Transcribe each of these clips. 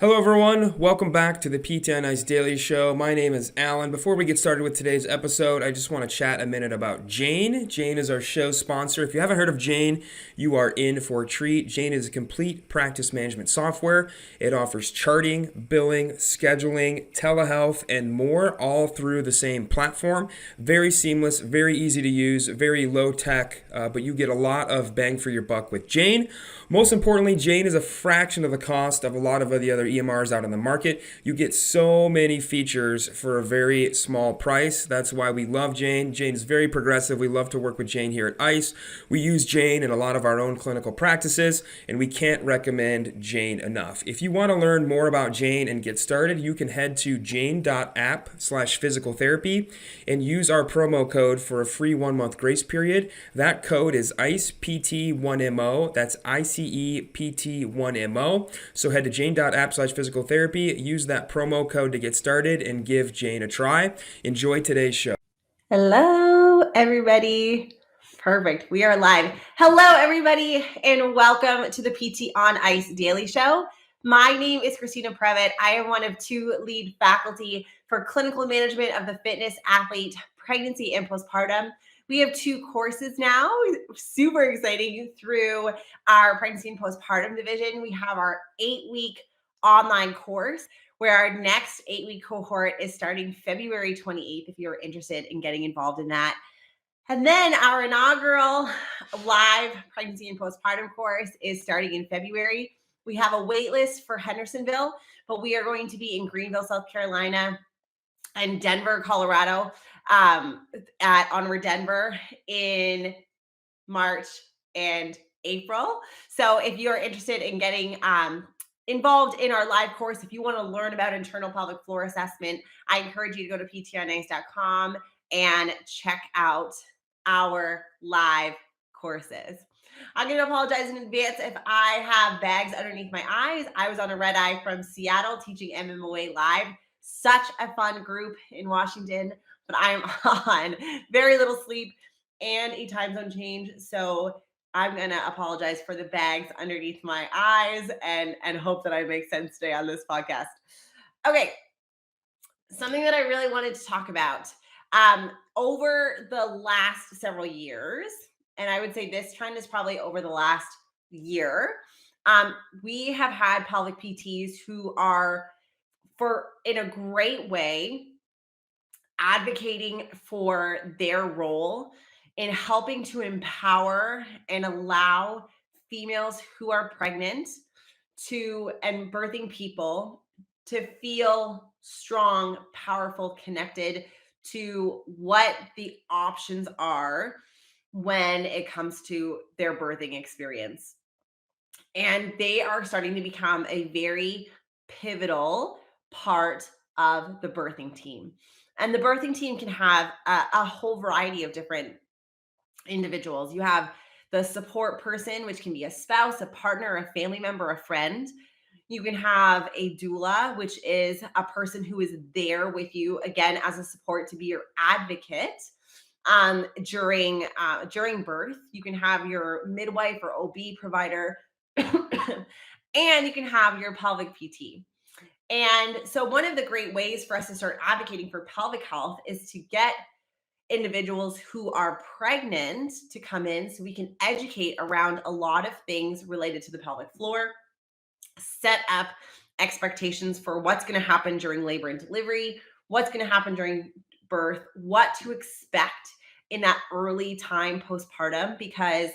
Hello, everyone. Welcome back to the PT on Ice Daily Show. My name is Alan. Before we get started with today's episode, I just want to chat a minute about Jane. Jane is our show sponsor. If you haven't heard of Jane, you are in for a treat. Jane is a complete practice management software. It offers charting, billing, scheduling, telehealth, and more, all through the same platform. Very seamless, very easy to use, very low tech, but you get a lot of bang for your buck with Jane. Most importantly, Jane is a fraction of the cost of a lot of the other EMRs out on the market. You get so many features for a very small price. That's why we love Jane. Jane is very progressive. We love to work with Jane here at ICE. We use Jane in a lot of our own clinical practices, and we can't recommend Jane enough. If you want to learn more about Jane and get started, you can head to jane.app/physicaltherapy and use our promo code for a free 1-month grace period. That code is ICEPT1MO. That's ICEPT1MO. So head to jane.app/physicaltherapy, use that promo code to get started, and give Jane a try. Enjoy today's show. Hello, everybody. Perfect. We are live. Hello, everybody, and welcome to the PT on Ice Daily Show. My name is Christina Previtt. I am one of two lead faculty for clinical management of the fitness, athlete, pregnancy, and postpartum. We have two courses now, super exciting, through our pregnancy and postpartum division. We have our 8-week online course, where our next 8-week cohort is starting February 28th, if you're interested in getting involved in that. And then our inaugural live pregnancy and postpartum course is starting in February. We have a wait list for Hendersonville, but we are going to be in Greenville, South Carolina, and Denver, Colorado, at Onward Denver in March and April. So if you're interested in getting involved in our live course, if you want to learn about internal pelvic floor assessment, I encourage you to go to ptonice.com and check out our live courses. I'm going to apologize in advance if I have bags underneath my eyes. I was on a red eye from Seattle teaching MMOA live. Such a fun group in Washington, but I'm on very little sleep and a time zone change. So I'm going to apologize for the bags underneath my eyes and hope that I make sense today on this podcast. Okay. Something that I really wanted to talk about over the last several years, and I would say this trend is probably over the last year, we have had pelvic PTs who are, in a great way, advocating for their role in helping to empower and allow females who are pregnant and birthing people to feel strong, powerful, connected to what the options are when it comes to their birthing experience. And they are starting to become a very pivotal part of the birthing team. And the birthing team can have a whole variety of different individuals. You have the support person, which can be a spouse, a partner, a family member, a friend. You can have a doula, which is a person who is there with you, again, as a support, to be your advocate during birth. You can have your midwife or OB provider, and you can have your pelvic PT. And so one of the great ways for us to start advocating for pelvic health is to get individuals who are pregnant to come in so we can educate around a lot of things related to the pelvic floor, set up expectations for what's going to happen during labor and delivery, what's going to happen during birth, what to expect in that early time postpartum, because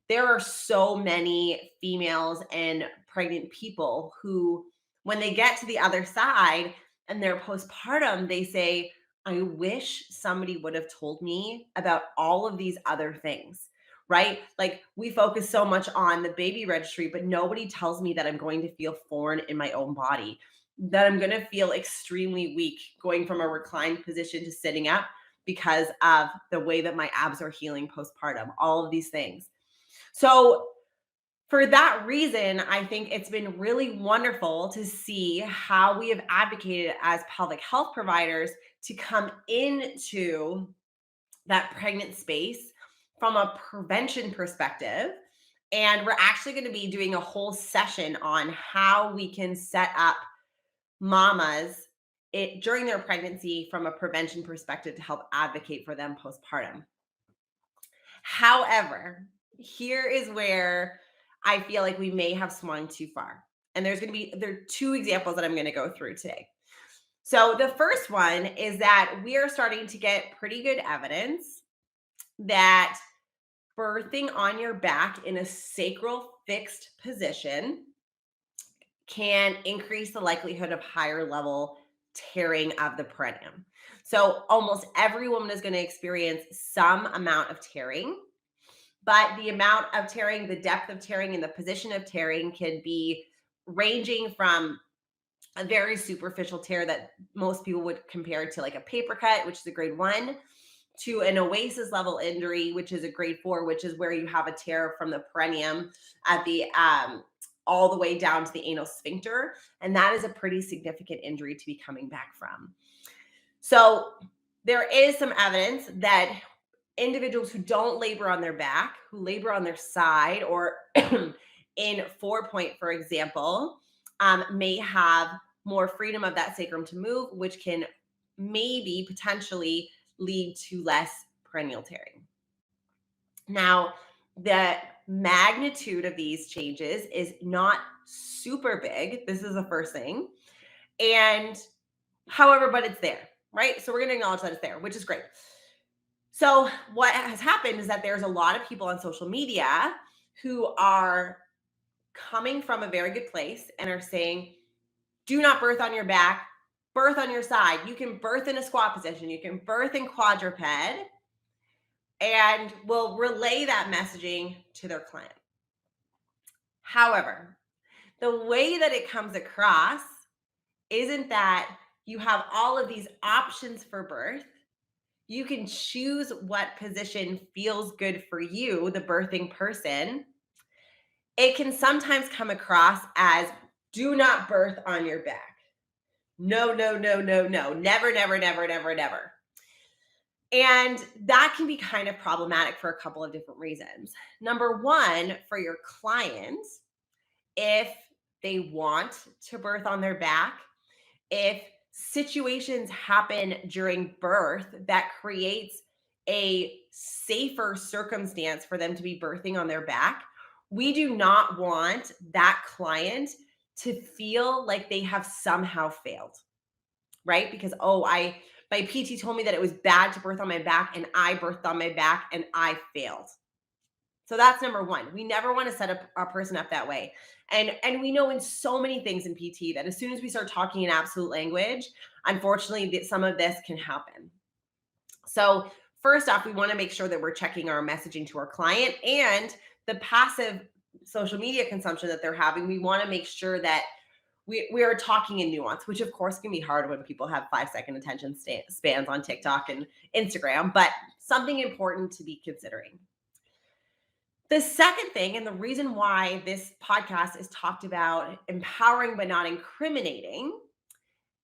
there are so many females and pregnant people who, when they get to the other side and they're postpartum, they say, I wish somebody would have told me about all of these other things, right? Like, we focus so much on the baby registry, but nobody tells me that I'm going to feel foreign in my own body, that I'm going to feel extremely weak going from a reclined position to sitting up because of the way that my abs are healing postpartum, all of these things. So for that reason, I think it's been really wonderful to see how we have advocated as pelvic health providers to come into that pregnant space from a prevention perspective. And we're actually going to be doing a whole session on how we can set up mamas during their pregnancy from a prevention perspective to help advocate for them postpartum. However, here is where I feel like we may have swung too far. And there are two examples that I'm going to go through today. So the first one is that we are starting to get pretty good evidence that birthing on your back in a sacral fixed position can increase the likelihood of higher level tearing of the perineum. So almost every woman is going to experience some amount of tearing, but the amount of tearing, the depth of tearing, and the position of tearing can be ranging from a very superficial tear that most people would compare to like a paper cut, which is a grade 1, to an oasis level injury, which is a grade 4, which is where you have a tear from the perineum at the all the way down to the anal sphincter. And that is a pretty significant injury to be coming back from. So there is some evidence that individuals who don't labor on their back, who labor on their side, or in 4-point, for example, may have more freedom of that sacrum to move, which can maybe potentially lead to less perineal tearing. Now, the magnitude of these changes is not super big. This is the first thing. And however, but it's there, right? So we're going to acknowledge that it's there, which is great. So what has happened is that there's a lot of people on social media who are coming from a very good place and are saying, do not birth on your back, birth on your side. You can birth in a squat position. You can birth in quadruped, and will relay that messaging to their client. However, the way that it comes across isn't that you have all of these options for birth. You can choose what position feels good for you, the birthing person. It can sometimes come across as do not birth on your back. No, no, no, no, no. Never, never, never, never, never. And that can be kind of problematic for a couple of different reasons. Number one, for your clients, if they want to birth on their back, if situations happen during birth that creates a safer circumstance for them to be birthing on their back, we do not want that client to feel like they have somehow failed, right? Because, my PT told me that it was bad to birth on my back and I birthed on my back and I failed. So that's number one. We never want to set a person up that way. And we know in so many things in PT that as soon as we start talking in absolute language, unfortunately, some of this can happen. So first off, we want to make sure that we're checking our messaging to our client and the passive social media consumption that they're having. We want to make sure that we are talking in nuance, which of course can be hard when people have 5-second attention spans on TikTok and Instagram, but something important to be considering. The second thing, and the reason why this podcast is talked about empowering but not incriminating,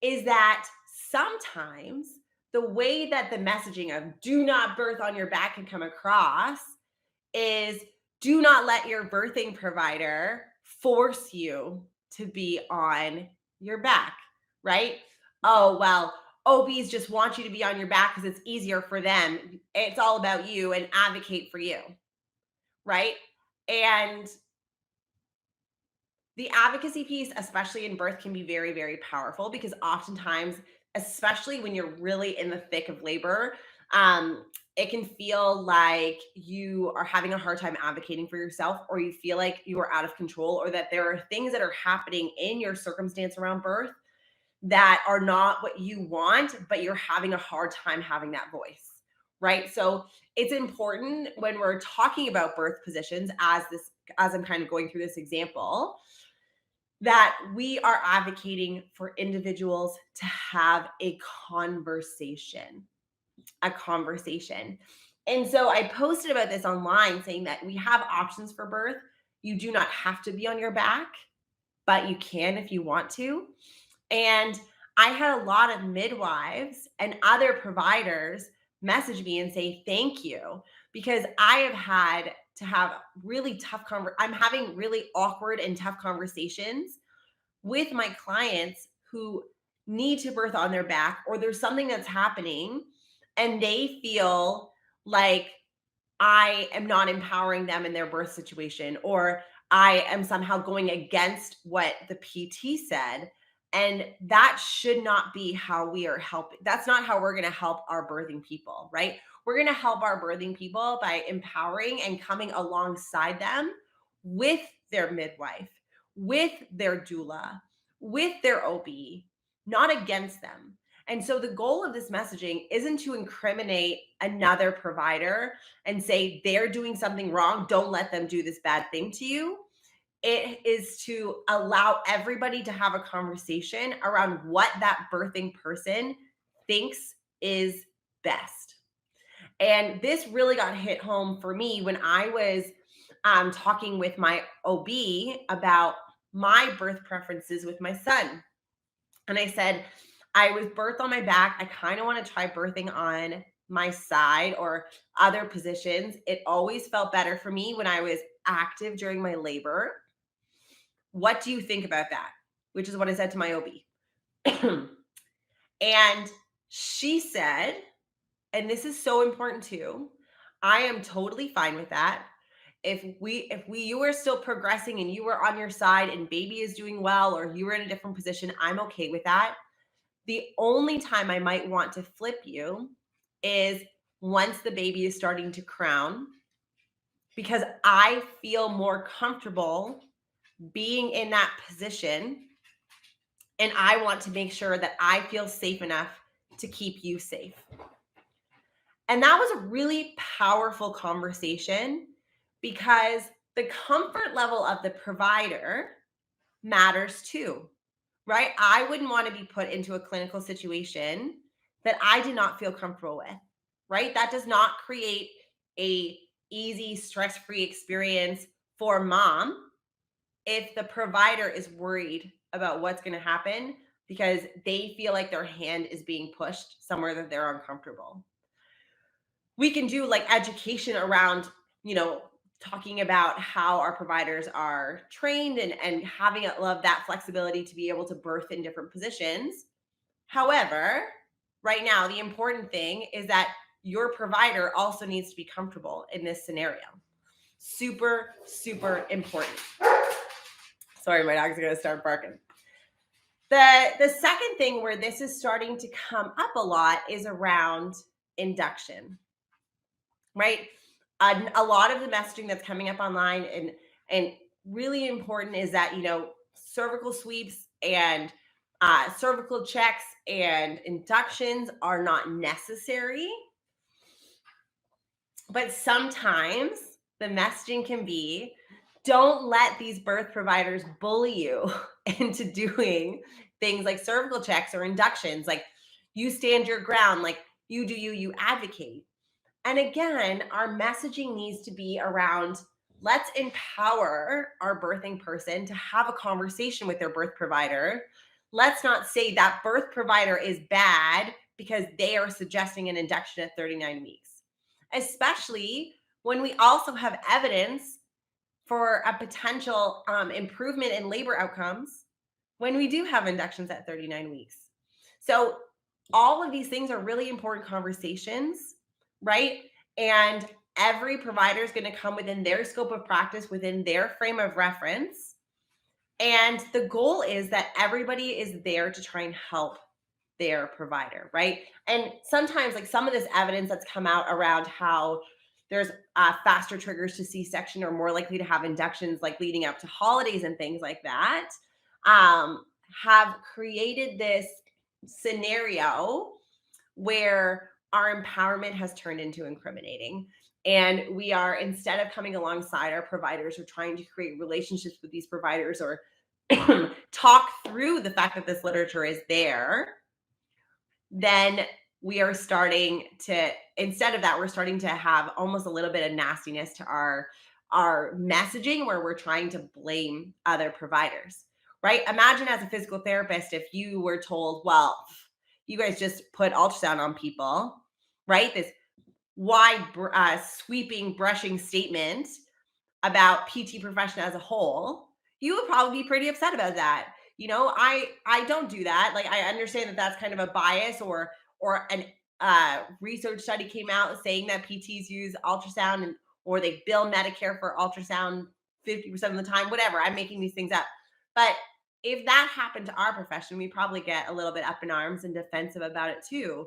is that sometimes the way that the messaging of do not birth on your back can come across is do not let your birthing provider force you to be on your back, right? Oh, well, OBs just want you to be on your back because it's easier for them. It's all about you and advocate for you, right? And the advocacy piece, especially in birth, can be very, very powerful because oftentimes, especially when you're really in the thick of labor, it can feel like you are having a hard time advocating for yourself, or you feel like you are out of control, or that there are things that are happening in your circumstance around birth that are not what you want, but you're having a hard time having that voice, right? So it's important when we're talking about birth positions, as I'm kind of going through this example, that we are advocating for individuals to have a conversation. And so I posted about this online saying that we have options for birth. You do not have to be on your back, but you can if you want to. And I had a lot of midwives and other providers message me and say thank you, because I have had to have really I'm having really awkward and tough conversations with my clients who need to birth on their back, or there's something that's happening and they feel like I am not empowering them in their birth situation, or I am somehow going against what the PT said. And that should not be how we are helping. That's not how we're going to help our birthing people, right? We're going to help our birthing people by empowering and coming alongside them with their midwife, with their doula, with their OB, not against them. And so the goal of this messaging isn't to incriminate another provider and say they're doing something wrong, don't let them do this bad thing to you. It is to allow everybody to have a conversation around what that birthing person thinks is best. And this really got hit home for me when I was talking with my OB about my birth preferences with my son. And I said, I was birthed on my back. I kind of want to try birthing on my side or other positions. It always felt better for me when I was active during my labor. What do you think about that? Which is what I said to my OB. And she said, and this is so important too, I am totally fine with that. If you were still progressing and you were on your side and baby is doing well, or you were in a different position, I'm okay with that. The only time I might want to flip you is once the baby is starting to crown, because I feel more comfortable being in that position. And I want to make sure that I feel safe enough to keep you safe. And that was a really powerful conversation, because the comfort level of the provider matters too, right? I wouldn't want to be put into a clinical situation that I did not feel comfortable with, right? That does not create a easy, stress-free experience for mom if the provider is worried about what's going to happen because they feel like their hand is being pushed somewhere that they're uncomfortable. We can do like education around, talking about how our providers are trained and having love that flexibility to be able to birth in different positions. However, right now, the important thing is that your provider also needs to be comfortable in this scenario. Super, super important. Sorry, my dog's going to start barking. The second thing where this is starting to come up a lot is around induction, right? A lot of the messaging that's coming up online and really important is that, cervical sweeps and cervical checks and inductions are not necessary. But sometimes the messaging can be, don't let these birth providers bully you into doing things like cervical checks or inductions. Like, you stand your ground, like you do you advocate. And again, our messaging needs to be around, let's empower our birthing person to have a conversation with their birth provider. Let's not say that birth provider is bad because they are suggesting an induction at 39 weeks, especially when we also have evidence for a potential improvement in labor outcomes when we do have inductions at 39 weeks. So all of these things are really important conversations, right? And every provider is going to come within their scope of practice, within their frame of reference. And the goal is that everybody is there to try and help their provider, right? And sometimes, like, some of this evidence that's come out around how there's faster triggers to C-section or more likely to have inductions, like leading up to holidays and things like that, have created this scenario where our empowerment has turned into incriminating. And we are, instead of coming alongside our providers or trying to create relationships with these providers or talk through the fact that this literature is there, then we are starting to, instead of that, we're starting to have almost a little bit of nastiness to our messaging, where we're trying to blame other providers, right? Imagine as a physical therapist, if you were told, well, you guys just put ultrasound on people, right? This wide sweeping brushing statement about PT profession as a whole, you would probably be pretty upset about that. I don't do that. Like, I understand that that's kind of a bias, or an research study came out saying that PTs use ultrasound, or they bill Medicare for ultrasound 50% of the time, whatever. I'm making these things up. But if that happened to our profession, we probably get a little bit up in arms and defensive about it too.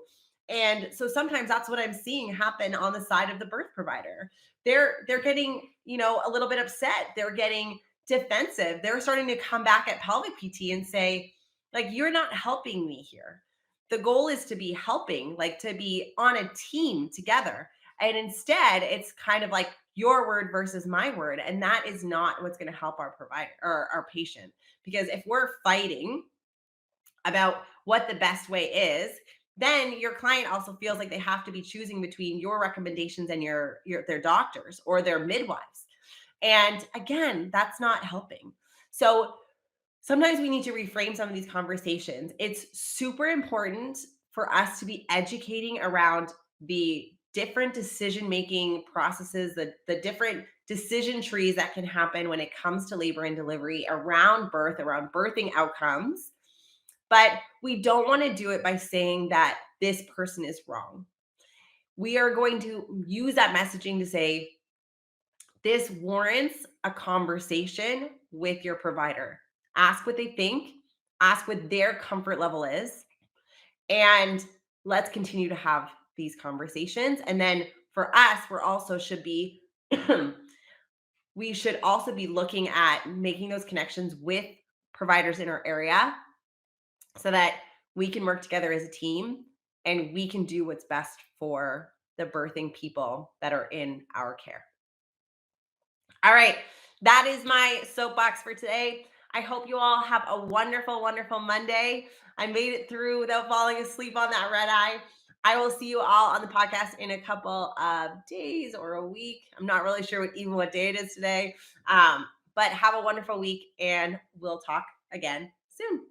And so sometimes that's what I'm seeing happen on the side of the birth provider. They're getting, a little bit upset. They're getting defensive. They're starting to come back at pelvic PT and say, like, you're not helping me here. The goal is to be helping, like to be on a team together. And instead, it's kind of like your word versus my word. And that is not what's going to help our provider or our patient. Because if we're fighting about what the best way is, then your client also feels like they have to be choosing between your recommendations and their doctors or their midwives. And again, that's not helping. So sometimes we need to reframe some of these conversations. It's super important for us to be educating around the different decision-making processes, the different decision trees that can happen when it comes to labor and delivery, around birth, around birthing outcomes. But we don't want to do it by saying that this person is wrong. We are going to use that messaging to say, this warrants a conversation with your provider. Ask what they think, ask what their comfort level is, and let's continue to have these conversations. And then for us, we should also be looking at making those connections with providers in our area so that we can work together as a team and we can do what's best for the birthing people that are in our care. All right, that is my soapbox for today. I hope you all have a wonderful, wonderful Monday. I made it through without falling asleep on that red eye. I will see you all on the podcast in a couple of days or a week. I'm not really sure what day it is today. But have a wonderful week, and we'll talk again soon.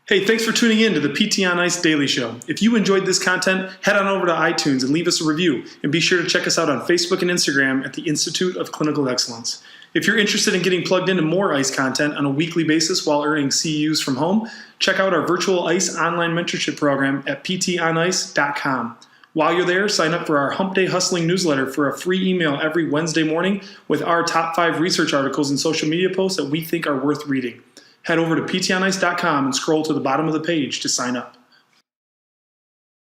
Hey, thanks for tuning in to the PT on Ice Daily Show. If you enjoyed this content, head on over to iTunes and leave us a review. And be sure to check us out on Facebook and Instagram at the Institute of Clinical Excellence. If you're interested in getting plugged into more ICE content on a weekly basis while earning CEUs from home, check out our virtual ICE online mentorship program at ptonice.com. While you're there, sign up for our Hump Day Hustling newsletter for a free email every Wednesday morning with our top 5 research articles and social media posts that we think are worth reading. Head over to ptonice.com and scroll to the bottom of the page to sign up.